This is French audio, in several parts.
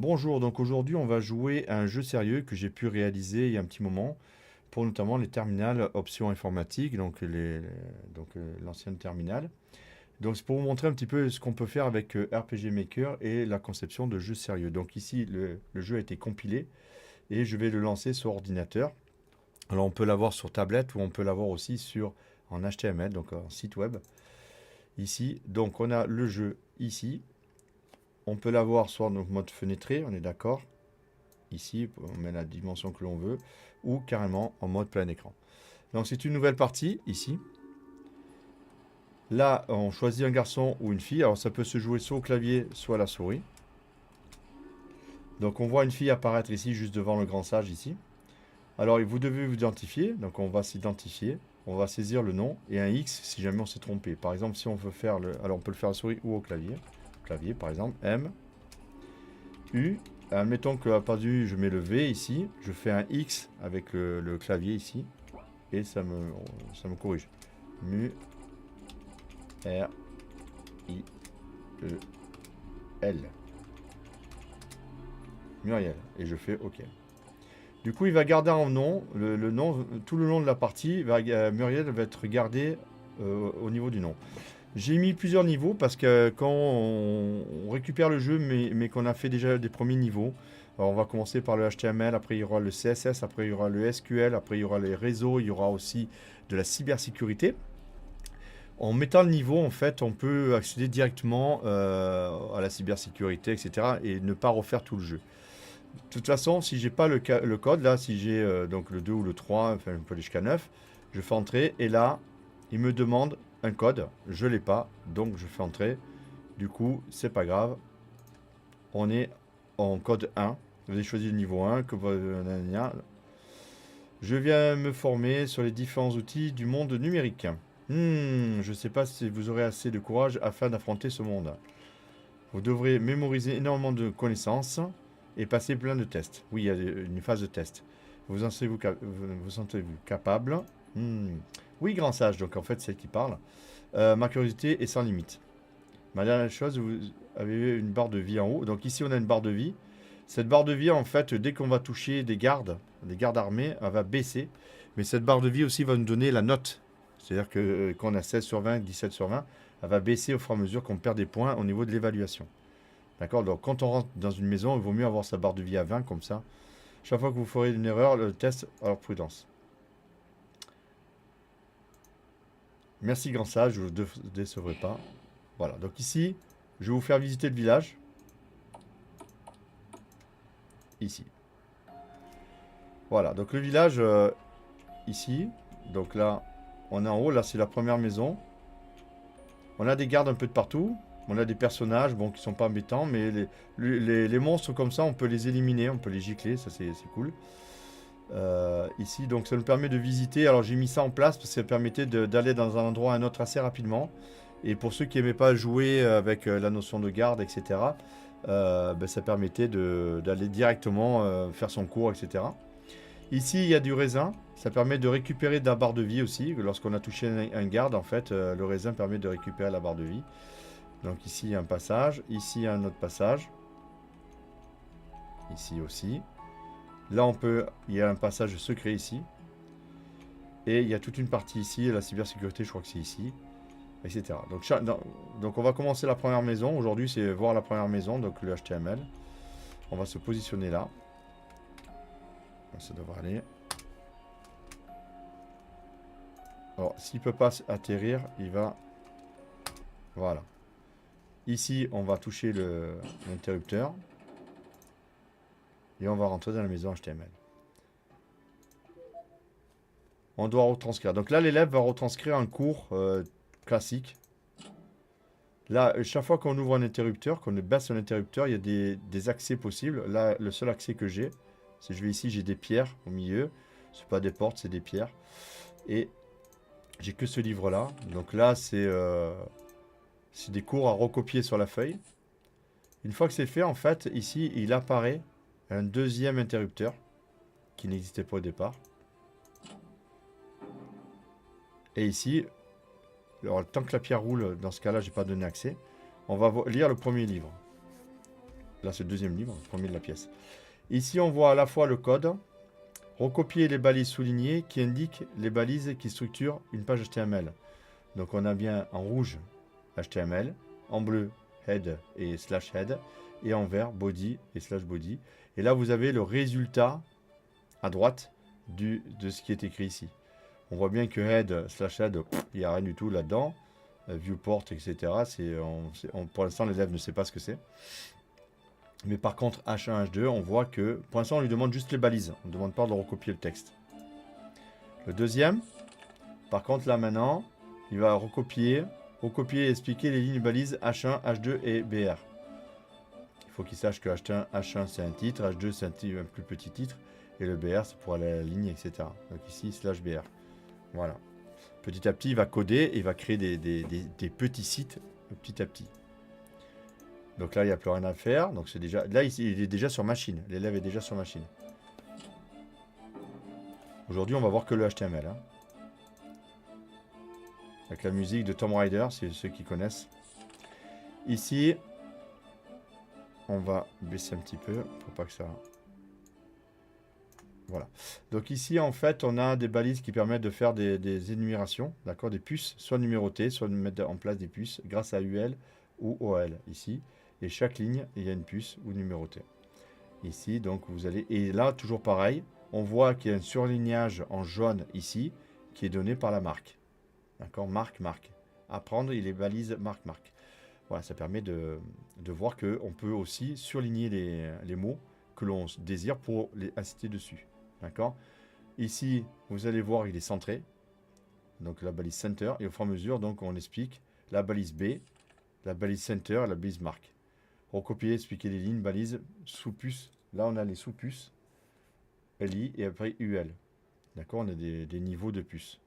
Bonjour, donc aujourd'hui on va jouer à un jeu sérieux que j'ai pu réaliser il y a un petit moment pour notamment les terminales options informatiques, donc l'ancienne terminale. Donc c'est pour vous montrer un petit peu ce qu'on peut faire avec RPG Maker et la conception de jeux sérieux. Donc ici le jeu a été compilé et je vais le lancer sur ordinateur. Alors on peut l'avoir sur tablette ou on peut l'avoir aussi en HTML, donc en site web. Ici, donc on a le jeu ici. On peut l'avoir soit en mode fenêtré, on est d'accord. Ici, on met la dimension que l'on veut, ou carrément en mode plein écran. Donc c'est une nouvelle partie, ici. Là, on choisit un garçon ou une fille. Alors ça peut se jouer soit au clavier, soit à la souris. Donc on voit une fille apparaître ici, juste devant le grand sage, ici. Alors vous devez vous identifier, donc on va s'identifier. On va saisir le nom et un X si jamais on s'est trompé. Par exemple, si on veut faire le... Alors on peut le faire à la souris ou au clavier. Clavier, par exemple, M, U. Admettons qu'à part du U, je mets le V ici. Je fais un X avec le clavier ici. Et ça me corrige. Mu, R, I, E, L. Muriel. Et je fais OK. Du coup, il va garder en nom, le nom, tout le long de la partie, Muriel va être gardé au niveau du nom. J'ai mis plusieurs niveaux parce que quand on récupère le jeu, mais qu'on a fait déjà des premiers niveaux, alors on va commencer par le HTML, après il y aura le CSS, après il y aura le SQL, après il y aura les réseaux, il y aura aussi de la cybersécurité. En mettant le niveau, en fait, on peut accéder directement à la cybersécurité, etc. et ne pas refaire tout le jeu. De toute façon, si j'ai pas le code, là, si j'ai donc le 2 ou le 3, enfin, on peut aller jusqu'à 9, je fais entrer et là, il me demande un code. Je l'ai pas, donc je fais entrer. Du coup, c'est pas grave. On est en code 1. Vous avez choisi le niveau 1. Je viens me former sur les différents outils du monde numérique. Je ne sais pas si vous aurez assez de courage afin d'affronter ce monde. Vous devrez mémoriser énormément de connaissances et passer plein de tests. Oui, il y a une phase de test. Vous sentez-vous capable? Oui, grand sage, donc en fait, c'est elle qui parle. Ma curiosité est sans limite. Ma dernière chose, vous avez une barre de vie en haut. Donc ici, on a une barre de vie. Cette barre de vie, en fait, dès qu'on va toucher des gardes armés, elle va baisser. Mais cette barre de vie aussi va nous donner la note. C'est-à-dire que quand on a 16 sur 20, 17 sur 20, elle va baisser au fur et à mesure qu'on perd des points au niveau de l'évaluation. D'accord? Donc quand on rentre dans une maison, il vaut mieux avoir sa barre de vie à 20 comme ça. Chaque fois que vous ferez une erreur, le test, alors prudence. Merci grand sage, je ne vous décevrai pas. Voilà, donc ici, je vais vous faire visiter le village. Ici. Voilà, donc le village, ici. Donc là, on est en haut, là c'est la première maison. On a des gardes un peu de partout. On a des personnages, bon, qui sont pas embêtants, mais les monstres comme ça, on peut les éliminer, on peut les gicler, ça c'est cool. Ici, donc ça nous permet de visiter. Alors j'ai mis ça en place parce que ça permettait d'aller dans un endroit à un autre assez rapidement. Et pour ceux qui n'aimaient pas jouer avec la notion de garde, etc., ben, ça permettait d'aller directement faire son cours, etc. Ici, il y a du raisin. Ça permet de récupérer de la barre de vie aussi. Lorsqu'on a touché un garde, en fait, le raisin permet de récupérer la barre de vie. Donc ici, il y a un passage. Ici, il y a un autre passage. Ici aussi. Là, il y a un passage secret ici. Et il y a toute une partie ici. La cybersécurité, je crois que c'est ici. Etc. Donc on va commencer la première maison. Aujourd'hui, c'est voir la première maison, donc le HTML. On va se positionner là. Ça devrait aller. Alors, s'il ne peut pas atterrir, il va... Voilà. Ici, on va toucher l'interrupteur. Et on va rentrer dans la maison HTML. On doit retranscrire. Donc là, l'élève va retranscrire un cours classique. Là, chaque fois qu'on ouvre un interrupteur, qu'on baisse un interrupteur, il y a des accès possibles. Là, le seul accès que j'ai, si je vais ici, j'ai des pierres au milieu. Ce pas des portes, c'est des pierres. Et j'ai que ce livre-là. Donc là, c'est des cours à recopier sur la feuille. Une fois que c'est fait, en fait, ici, il apparaît un deuxième interrupteur qui n'existait pas au départ. Et ici, alors, tant que la pierre roule, dans ce cas-là, je n'ai pas donné accès. On va lire le premier livre. Là, c'est le deuxième livre, le premier de la pièce. Ici, on voit à la fois le code, recopier les balises soulignées qui indiquent les balises qui structurent une page HTML. Donc, on a bien en rouge HTML, en bleu head et slash head, et en vert body et slash body. Et là, vous avez le résultat à droite de ce qui est écrit ici. On voit bien que head slash head, il n'y a rien du tout là-dedans. Viewport, etc. Pour l'instant, l'élève ne sait pas ce que c'est. Mais par contre, H1, H2, on voit que pour l'instant, on lui demande juste les balises. On ne demande pas de recopier le texte. Le deuxième, par contre, là maintenant, il va recopier et expliquer les lignes balises H1, H2 et BR. Il faut qu'il sache que H1 c'est un titre, H2 c'est un plus petit titre, et le BR c'est pour aller à la ligne, etc. Donc ici, slash BR. Voilà. Petit à petit, il va coder et il va créer des petits sites petit à petit. Donc là, il n'y a plus rien à faire. Donc c'est déjà, là, il est déjà sur machine. L'élève est déjà sur machine. Aujourd'hui, on va voir que le HTML. Hein. Avec la musique de Tomb Raider, c'est ceux qui connaissent. Ici, on va baisser un petit peu pour pas que ça... Voilà. Donc ici, en fait, on a des balises qui permettent de faire des énumérations, d'accord, des puces, soit numérotées, soit de mettre en place des puces grâce à UL ou OL, ici. Et chaque ligne, il y a une puce ou numérotée. Ici, donc, vous allez... Et là, toujours pareil, on voit qu'il y a un surlignage en jaune ici, qui est donné par la marque. D'accord, marque. Apprendre, il est balise marque. Voilà, ça permet de voir qu'on peut aussi surligner les mots que l'on désire pour les inciter dessus. D'accord. Ici, vous allez voir, il est centré. Donc la balise center. Et au fur et à mesure, donc, on explique la balise B, la balise center et la balise marque. Recopier, expliquer les lignes, balises, sous-puces. Là, on a les sous-puces. LI et après UL. D'accord. On a des niveaux de puces.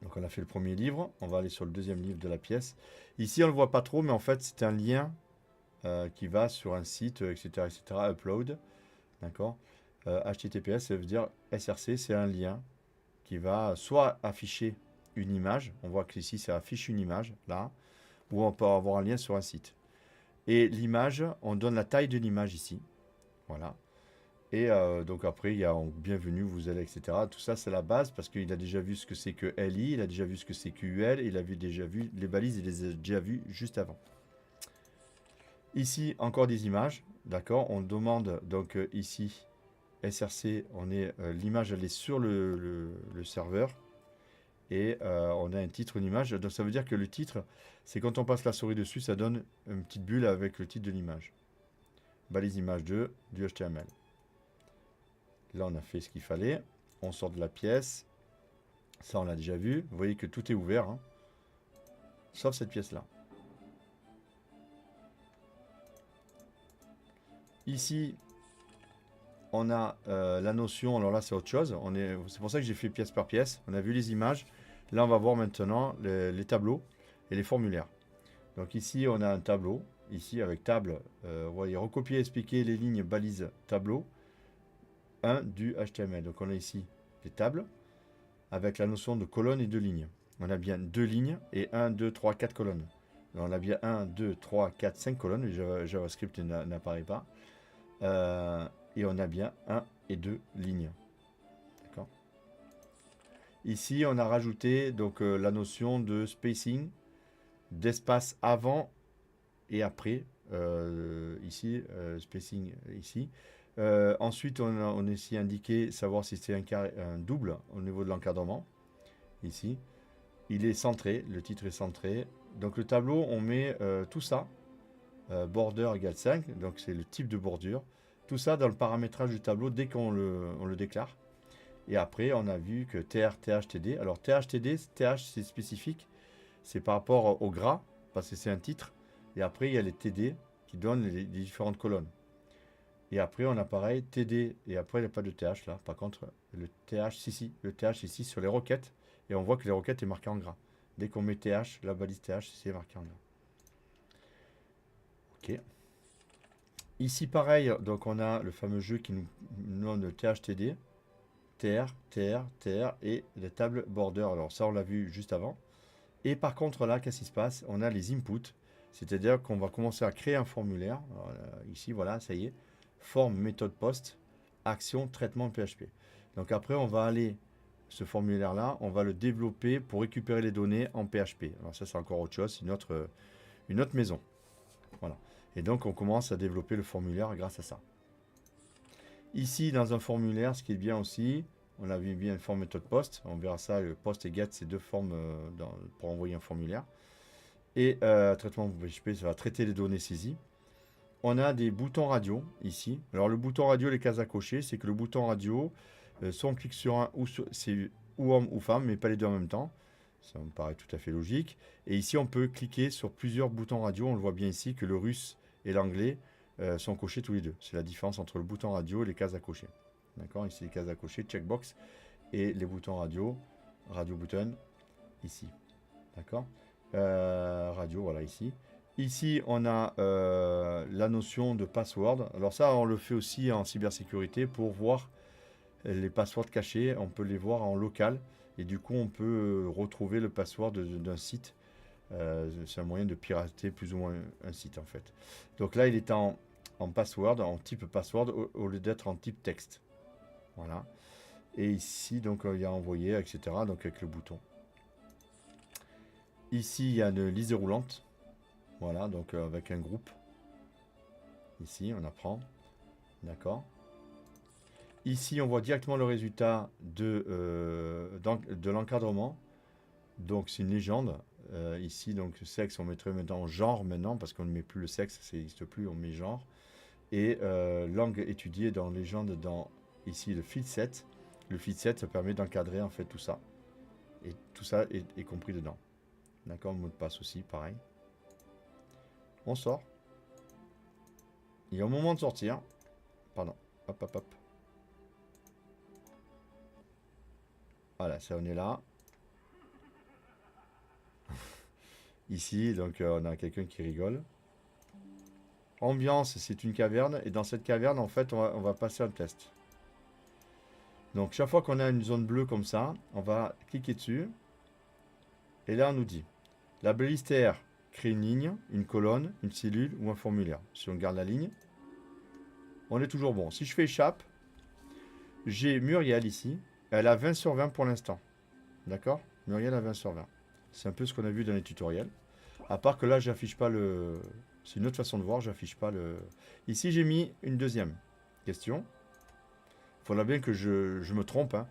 Donc on a fait le premier livre. On va aller sur le deuxième livre de la pièce. Ici, on ne le voit pas trop, mais en fait, c'est un lien qui va sur un site, etc. Upload. D'accord. HTTPS, ça veut dire SRC, c'est un lien qui va soit afficher une image, on voit qu'ici ça affiche une image, là, ou on peut avoir un lien sur un site. Et l'image, on donne la taille de l'image ici, voilà. Et donc après, il y a bienvenue, vous allez, etc. Tout ça, c'est la base parce qu'il a déjà vu ce que c'est que LI, il a déjà vu ce que c'est que UL, il a déjà vu les balises, il les a déjà vues juste avant. Ici, encore des images, d'accord. On demande donc ici SRC, l'image elle est sur le serveur et on a un titre, une image. Donc ça veut dire que le titre, c'est quand on passe la souris dessus, ça donne une petite bulle avec le titre de l'image. Balise image 2 du HTML. Là, on a fait ce qu'il fallait. On sort de la pièce. Ça, on l'a déjà vu. Vous voyez que tout est ouvert, hein, sauf cette pièce-là. Ici, on a la notion, alors là c'est autre chose, c'est pour ça que j'ai fait pièce par pièce, on a vu les images, là on va voir maintenant les tableaux et les formulaires. Donc ici on a un tableau, ici avec table, vous voyez recopier, expliquer les lignes balises tableau 1 du HTML. Donc on a ici les tables avec la notion de colonne et de lignes. On a bien 2 lignes et 1, 2, 3, 4 colonnes. Donc on a bien 1, 2, 3, 4, 5 colonnes, le JavaScript n'apparaît pas. Et on a bien 1 et 2 lignes. D'accord. Ici, on a rajouté donc la notion de spacing, d'espace avant et après. Ici, spacing ici. Ensuite, on a ici indiqué savoir si c'est un double au niveau de l'encadrement. Ici, il est centré, le titre est centré. Donc le tableau, on met tout ça. Border égale 5, donc c'est le type de bordure. Tout ça dans le paramétrage du tableau dès qu'on le déclare. Et après, on a vu que TR, TH, TD. Alors TH, TD, TH c'est spécifique. C'est par rapport au gras, parce que c'est un titre. Et après, il y a les TD qui donnent les différentes colonnes. Et après, on a pareil, TD. Et après, il n'y a pas de TH là. Par contre, le TH, si, le TH ici sur les requêtes. Et on voit que les requêtes est marqué en gras. Dès qu'on met TH, la balise TH, c'est marqué en gras. Ok. Ici, pareil, donc on a le fameux jeu qui nous donne THTD, TR, TR, TR et les tables border. Alors ça, on l'a vu juste avant. Et par contre, là, qu'est-ce qui se passe? On a les inputs. C'est-à-dire qu'on va commencer à créer un formulaire. Alors, ici, voilà, ça y est. Forme, méthode post, action, traitement PHP. Donc après, on va aller, ce formulaire-là, on va le développer pour récupérer les données en PHP. Alors ça, c'est encore autre chose, c'est une autre maison. Voilà. Et donc, on commence à développer le formulaire grâce à ça. Ici, dans un formulaire, ce qui est bien aussi, on a vu bien une forme méthode post. On verra ça, le post et get, c'est deux formes pour envoyer un formulaire. Et traitement PHP, ça va traiter les données saisies. On a des boutons radio ici. Alors le bouton radio, les cases à cocher, c'est que le bouton radio, soit on clique sur un, c'est ou homme ou femme, mais pas les deux en même temps. Ça me paraît tout à fait logique. Et ici, on peut cliquer sur plusieurs boutons radio. On le voit bien ici que le russe et l'anglais sont cochés tous les deux. C'est la différence entre le bouton radio et les cases à cocher. D'accord? Ici, les cases à cocher, checkbox, et les boutons radio, radio button, ici. D'accord? Radio, voilà, ici. Ici, on a la notion de password. Alors ça, on le fait aussi en cybersécurité pour voir les passwords cachés. On peut les voir en local. Et du coup, on peut retrouver le password d'un site. C'est un moyen de pirater plus ou moins un site, en fait. Donc là, il est en password, en type password, au lieu d'être en type texte. Voilà. Et ici, donc, il y a envoyé, etc. Donc, avec le bouton. Ici, il y a une liste roulante. Voilà, donc avec un groupe. Ici, on apprend. D'accord. Ici, on voit directement le résultat de l'encadrement. Donc, c'est une légende. Ici, donc, sexe, on mettrait maintenant genre maintenant, parce qu'on ne met plus le sexe, ça n'existe plus, on met genre. Et langue étudiée dans légende, dans ici le field set. Le field set, ça permet d'encadrer en fait tout ça. Et tout ça est compris dedans. D'accord, le mot de passe aussi, pareil. On sort. Et au moment de sortir, pardon, hop, hop, hop. Voilà, ça on est là. Ici, donc on a quelqu'un qui rigole. Ambiance, c'est une caverne. Et dans cette caverne, en fait, on va passer un test. Donc chaque fois qu'on a une zone bleue comme ça, on va cliquer dessus. Et là, on nous dit, la baliste R crée une ligne, une colonne, une cellule ou un formulaire. Si on garde la ligne, on est toujours bon. Si je fais échappe, j'ai Muriel ici. Elle a 20 sur 20 pour l'instant. D'accord? Muriel a 20 sur 20. C'est un peu ce qu'on a vu dans les tutoriels. À part que là, j'affiche pas le... C'est une autre façon de voir, j'affiche pas le... Ici, j'ai mis une deuxième question. Il faudra bien que je me trompe. Hein.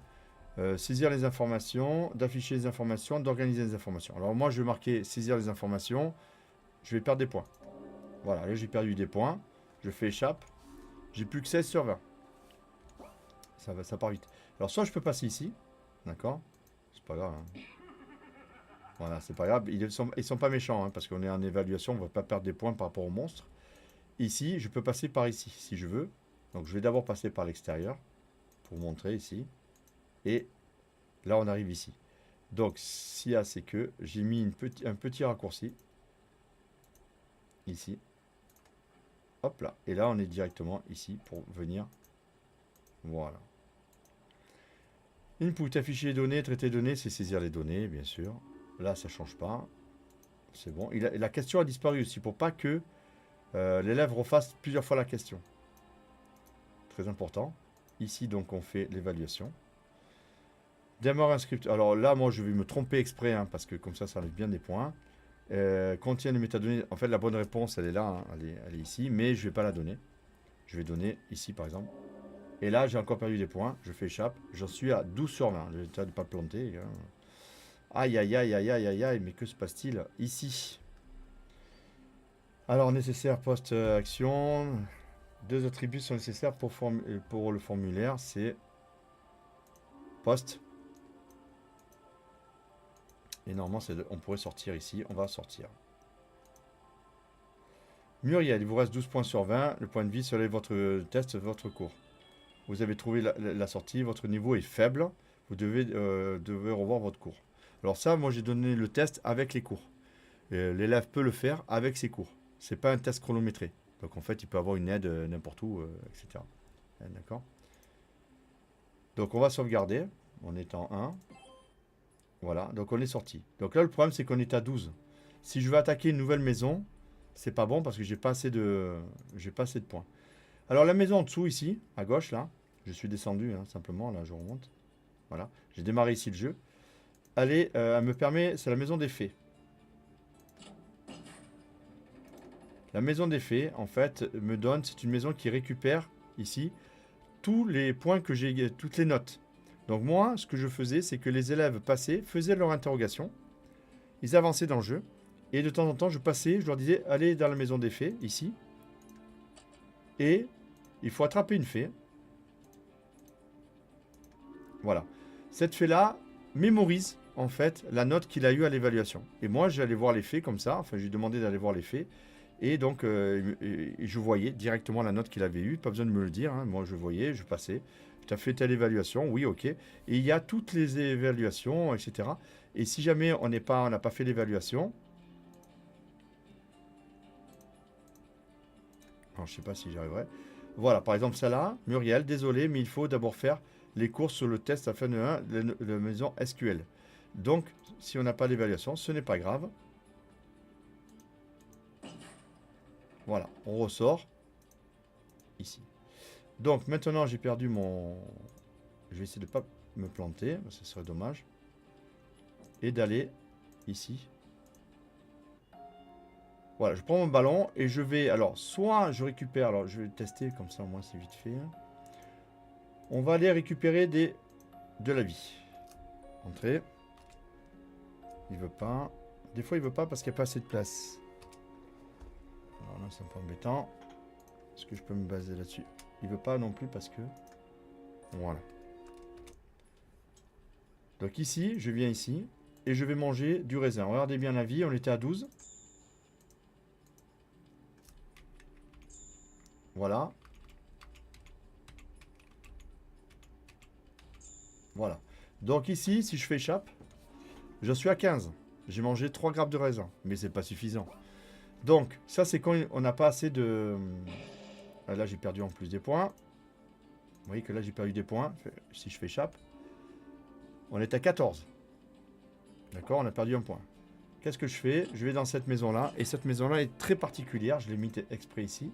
Saisir les informations, d'afficher les informations, d'organiser les informations. Alors moi, je vais marquer saisir les informations. Je vais perdre des points. Voilà, là, j'ai perdu des points. Je fais échappe. J'ai plus que 16 sur 20. Ça part vite. Alors, soit je peux passer ici. D'accord? C'est pas grave. Hein. Voilà, c'est pas grave. Ils sont pas méchants, hein, parce qu'on est en évaluation, on ne va pas perdre des points par rapport aux monstres. Ici, je peux passer par ici, si je veux. Donc, je vais d'abord passer par l'extérieur, pour montrer ici. Et là, on arrive ici. Donc, s'il y a, c'est que j'ai mis un petit raccourci. Ici. Hop là. Et là, on est directement ici pour venir. Voilà. Input, afficher les données, traiter les données, c'est saisir les données, bien sûr. Là, ça ne change pas. C'est bon. La question a disparu aussi pour pas que l'élève refasse plusieurs fois la question. Très important. Ici, donc, on fait l'évaluation. Démarre un script. Alors là, moi, je vais me tromper exprès, hein, parce que comme ça enlève bien des points. Contient les métadonnées. En fait, la bonne réponse, elle est là. Hein, elle est ici, mais je ne vais pas la donner. Je vais donner ici, par exemple. Et là, j'ai encore perdu des points. Je fais échappe. J'en suis à 12 sur 20. Je vais ne pas planter. Hein. Aïe, aïe, aïe, aïe, aïe, aïe, aïe. Mais que se passe-t-il ici? Alors, nécessaire post-action. Deux attributs sont nécessaires pour le formulaire. C'est post. Et normalement, on pourrait sortir ici. On va sortir. Muriel, il vous reste 12 points sur 20. Le point de vie sur votre test, votre cours. Vous avez trouvé la sortie. Votre niveau est faible. Vous devez revoir votre cours. Alors ça, moi, j'ai donné le test avec les cours. L'élève peut le faire avec ses cours. C'est pas un test chronométré. Donc en fait, il peut avoir une aide n'importe où, etc. D'accord? Donc on va sauvegarder. On est en 1. Voilà, donc on est sorti. Donc là, le problème, c'est qu'on est à 12. Si je veux attaquer une nouvelle maison, c'est pas bon parce que j'ai pas assez de points. Alors la maison en dessous ici, à gauche là, je suis descendu hein, simplement, là je remonte. Voilà, j'ai démarré ici le jeu. Elle me permet, c'est la maison des fées. La maison des fées, en fait, me donne, c'est une maison qui récupère ici tous les points que j'ai, toutes les notes. Donc moi, ce que je faisais, c'est que les élèves passaient, faisaient leur interrogation, ils avançaient dans le jeu, et de temps en temps, je passais, je leur disais, allez dans la maison des fées, ici, et il faut attraper une fée. Voilà. Cette fée-là mémorise, en fait, la note qu'il a eue à l'évaluation. Et moi, j'allais voir les fées comme ça, enfin, j'ai demandé d'aller voir les fées, et donc, je voyais directement la note qu'il avait eue, pas besoin de me le dire, hein. Moi je voyais, je passais, tu as fait telle évaluation, oui, ok. Et il y a toutes les évaluations, etc. Et si jamais on n'a pas fait l'évaluation, alors je sais pas si j'y arriverai. Voilà, par exemple celle-là, Muriel, désolé, mais il faut d'abord faire les courses sur le test à fin de 1, la maison SQL. Donc, si on n'a pas l'évaluation, ce n'est pas grave. Voilà, on ressort ici. Donc maintenant j'ai perdu mon... Je vais essayer de ne pas me planter, ce serait dommage. Et d'aller ici. Voilà, je prends mon ballon et je vais... Alors, soit je récupère... Alors, je vais tester comme ça, au moins c'est vite fait. On va aller récupérer de la vie. Entrée. Il veut pas. Des fois, il veut pas parce qu'il n'y a pas assez de place. Alors là, c'est un peu embêtant. Est-ce que je peux me baser là-dessus? Il veut pas non plus parce que... Voilà. Donc ici, je viens ici. Et je vais manger du raisin. Regardez bien la vie, on était à 12. Voilà. Voilà. Donc ici, si je fais échappe, je suis à 15. J'ai mangé 3 grammes de raisin. Mais c'est pas suffisant. Donc, ça c'est quand on n'a pas assez de... Là, j'ai perdu en plus des points. Vous voyez que là, j'ai perdu des points. Si je fais échappe. On est à 14. D'accord, on a perdu un point. Qu'est-ce que je fais? Je vais dans cette maison-là. Et cette maison-là est très particulière. Je l'ai mis exprès ici.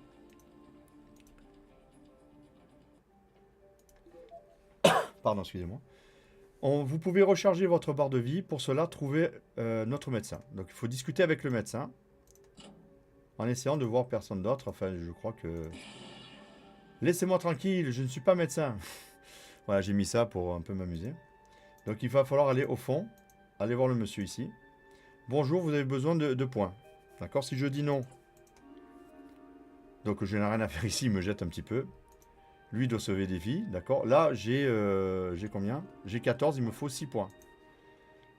Pardon, excusez-moi. Vous pouvez recharger votre barre de vie. Pour cela, trouver notre médecin. Donc, il faut discuter avec le médecin. En essayant de voir personne d'autre. Enfin, je crois que... Laissez-moi tranquille, je ne suis pas médecin. Voilà, j'ai mis ça pour un peu m'amuser. Donc, il va falloir aller au fond. Aller voir le monsieur ici. Bonjour, vous avez besoin de points. D'accord, si je dis non. Donc, je n'ai rien à faire ici, il me jette un petit peu. Lui doit sauver des vies, d'accord. Là, j'ai combien? J'ai 14, il me faut 6 points.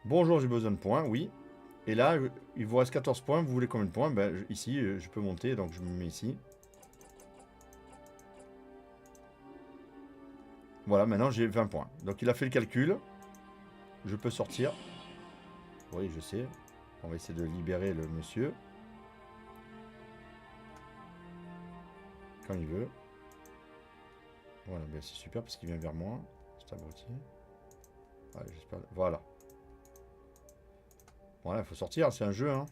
Bonjour, j'ai besoin de points, oui. Et là, il vous reste 14 points, vous voulez combien de points? Ben, ici, je peux monter, donc je me mets ici. Voilà, maintenant j'ai 20 points. Donc il a fait le calcul. Je peux sortir. Oui, je sais. On va essayer de libérer le monsieur. Quand il veut. Voilà, ben c'est super parce qu'il vient vers moi. C'est abruti. Ouais, j'espère. Voilà. Voilà, il faut sortir, c'est un jeu, hein.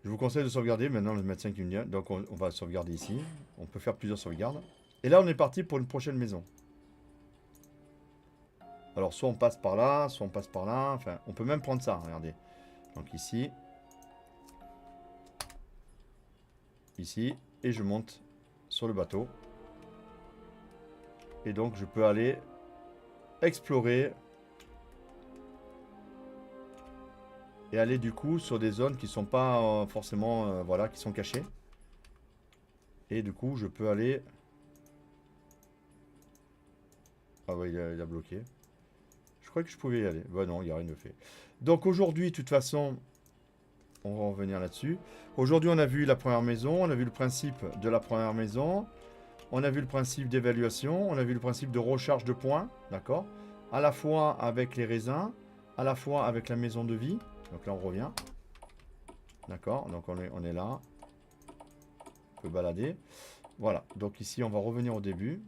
Je vous conseille de sauvegarder. Maintenant, le médecin qui me dit. Donc, on va sauvegarder ici. On peut faire plusieurs sauvegardes. Et là, on est parti pour une prochaine maison. Alors, soit on passe par là, soit on passe par là. Enfin, on peut même prendre ça, regardez. Donc, ici. Ici. Et je monte sur le bateau. Et donc, je peux aller explorer. Et aller du coup sur des zones qui sont pas forcément, voilà, qui sont cachées. Et du coup, je peux aller... Ah ouais, il a bloqué. Je crois que je pouvais y aller. Bah non, il n'y a rien de fait. Donc aujourd'hui, de toute façon, on va revenir là-dessus. Aujourd'hui, on a vu la première maison, on a vu le principe de la première maison, on a vu le principe d'évaluation, on a vu le principe de recharge de points, d'accord? À la fois avec les raisins, à la fois avec la maison de vie. Donc là, on revient. D'accord, donc on est là. On peut balader. Voilà, donc ici, on va revenir au début.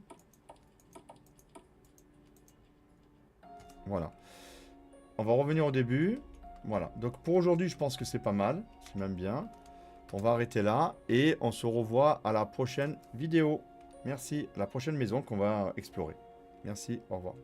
Voilà. On va revenir au début. Voilà. Donc pour aujourd'hui, je pense que c'est pas mal. C'est même bien. On va arrêter là. Et on se revoit à la prochaine vidéo. Merci. La prochaine maison qu'on va explorer. Merci. Au revoir.